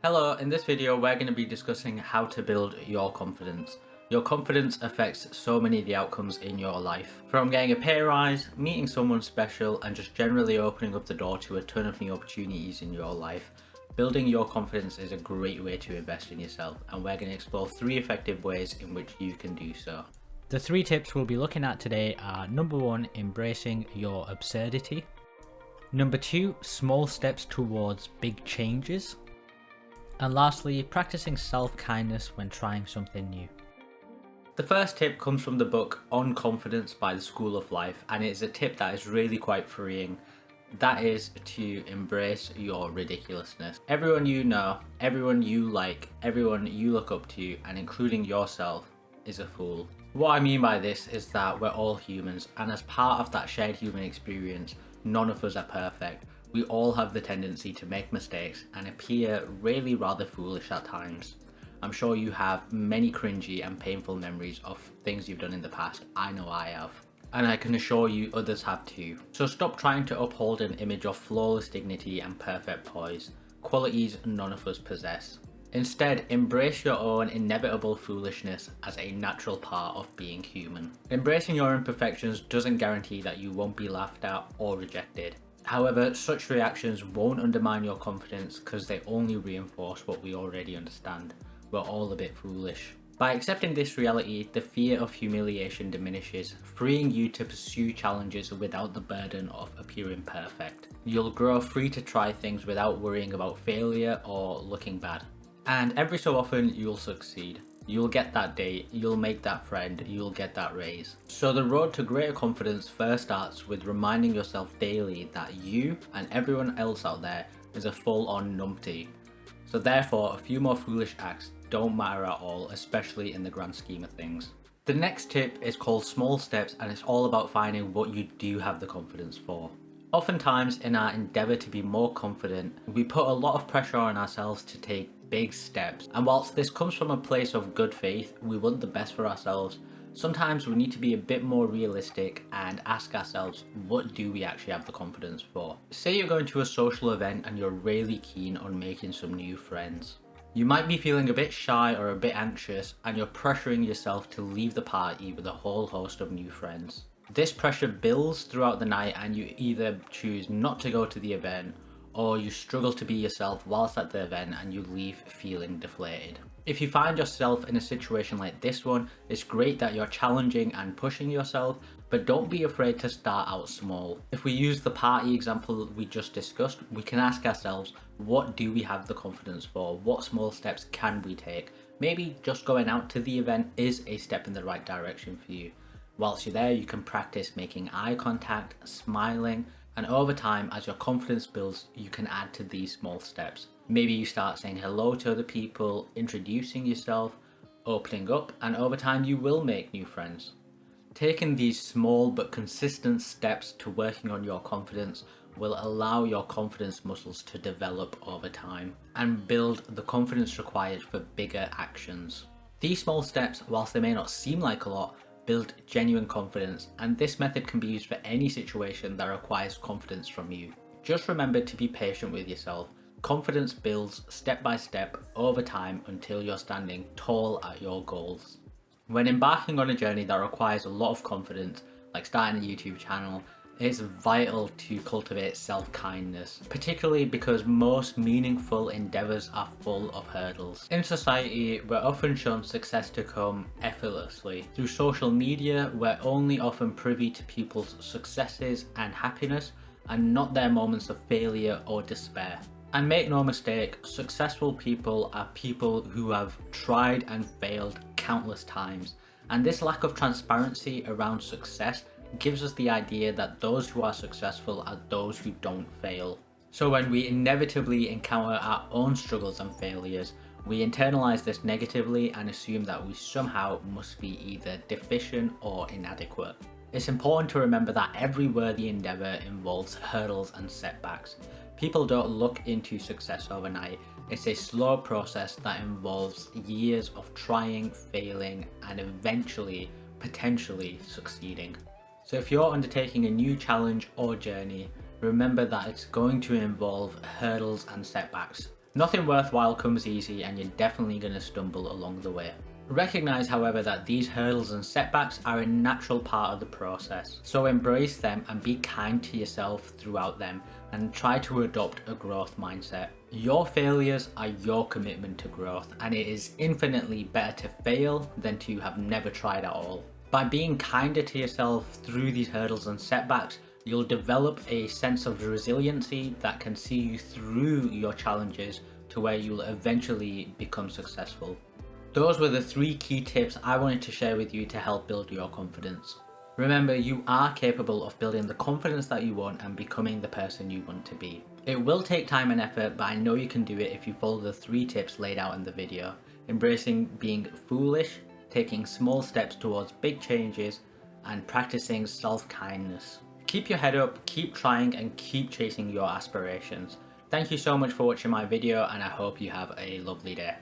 Hello, in this video we're going to be discussing how to build your confidence. Your confidence affects so many of the outcomes in your life. From getting a pay rise, meeting someone special, and just generally opening up the door to a ton of new opportunities in your life. Building your confidence is a great way to invest in yourself, and we're going to explore 3 effective ways in which you can do so. The 3 tips we'll be looking at today are: number 1, embracing your absurdity. Number 2, small steps towards big changes. And lastly, practicing self-kindness when trying something new. The first tip comes from the book On Confidence by the School of Life, and it is a tip that is really quite freeing. That is to embrace your ridiculousness. Everyone you know, everyone you like, everyone you look up to, and including yourself, is a fool. What I mean by this is that we're all humans, and as part of that shared human experience, none of us are perfect. We all have the tendency to make mistakes and appear really rather foolish at times. I'm sure you have many cringy and painful memories of things you've done in the past. I know I have. And I can assure you others have too. So stop trying to uphold an image of flawless dignity and perfect poise, qualities none of us possess. Instead, embrace your own inevitable foolishness as a natural part of being human. Embracing your imperfections doesn't guarantee that you won't be laughed at or rejected. However, such reactions won't undermine your confidence because they only reinforce what we already understand. We're all a bit foolish. By accepting this reality, the fear of humiliation diminishes, freeing you to pursue challenges without the burden of appearing perfect. You'll grow free to try things without worrying about failure or looking bad. And every so often, you'll succeed. You'll get that date, you'll make that friend, you'll get that raise. So the road to greater confidence first starts with reminding yourself daily that you and everyone else out there is a full-on numpty. So therefore, a few more foolish acts don't matter at all, especially in the grand scheme of things. The next tip is called small steps, and it's all about finding what you do have the confidence for. Oftentimes in our endeavour to be more confident, we put a lot of pressure on ourselves to take big steps, and whilst this comes from a place of good faith, we want the best for ourselves. Sometimes we need to be a bit more realistic and ask ourselves, what do we actually have the confidence for? Say you're going to a social event and you're really keen on making some new friends. You might be feeling a bit shy or a bit anxious, and you're pressuring yourself to leave the party with a whole host of new friends. This pressure builds throughout the night, and you either choose not to go to the event, or you struggle to be yourself whilst at the event and you leave feeling deflated. If you find yourself in a situation like this one, it's great that you're challenging and pushing yourself, but don't be afraid to start out small. If we use the party example we just discussed, we can ask ourselves, what do we have the confidence for? What small steps can we take? Maybe just going out to the event is a step in the right direction for you. Whilst you're there, you can practice making eye contact, smiling, and over time, as your confidence builds, you can add to these small steps. Maybe you start saying hello to other people, introducing yourself, opening up, and over time you will make new friends. Taking these small but consistent steps to working on your confidence will allow your confidence muscles to develop over time and build the confidence required for bigger actions. These small steps, whilst they may not seem like a lot, build genuine confidence, and this method can be used for any situation that requires confidence from you. Just remember to be patient with yourself. Confidence builds step by step over time until you're standing tall at your goals. When embarking on a journey that requires a lot of confidence, like starting a YouTube channel, it's vital to cultivate self-kindness, particularly because most meaningful endeavours are full of hurdles. In society, we're often shown success to come effortlessly. Through social media, we're only often privy to people's successes and happiness, and not their moments of failure or despair. And make no mistake, successful people are people who have tried and failed countless times, and this lack of transparency around success gives us the idea that those who are successful are those who don't fail. So when we inevitably encounter our own struggles and failures, we internalize this negatively and assume that we somehow must be either deficient or inadequate. It's important to remember that every worthy endeavor involves hurdles and setbacks. People don't look into success overnight. It's a slow process that involves years of trying, failing, and eventually, potentially succeeding. So if you're undertaking a new challenge or journey, remember that it's going to involve hurdles and setbacks. Nothing worthwhile comes easy, and you're definitely going to stumble along the way. Recognize, however, that these hurdles and setbacks are a natural part of the process, so embrace them and be kind to yourself throughout them, and try to adopt a growth mindset. Your failures are your commitment to growth, and it is infinitely better to fail than to have never tried at all. By being kinder to yourself through these hurdles and setbacks, you'll develop a sense of resiliency that can see you through your challenges to where you'll eventually become successful. Those were the 3 key tips I wanted to share with you to help build your confidence. Remember, you are capable of building the confidence that you want and becoming the person you want to be. It will take time and effort, but I know you can do it if you follow the 3 tips laid out in the video. Embracing being foolish, taking small steps towards big changes, and practicing self-kindness. Keep your head up, keep trying, and keep chasing your aspirations. Thank you so much for watching my video, and I hope you have a lovely day.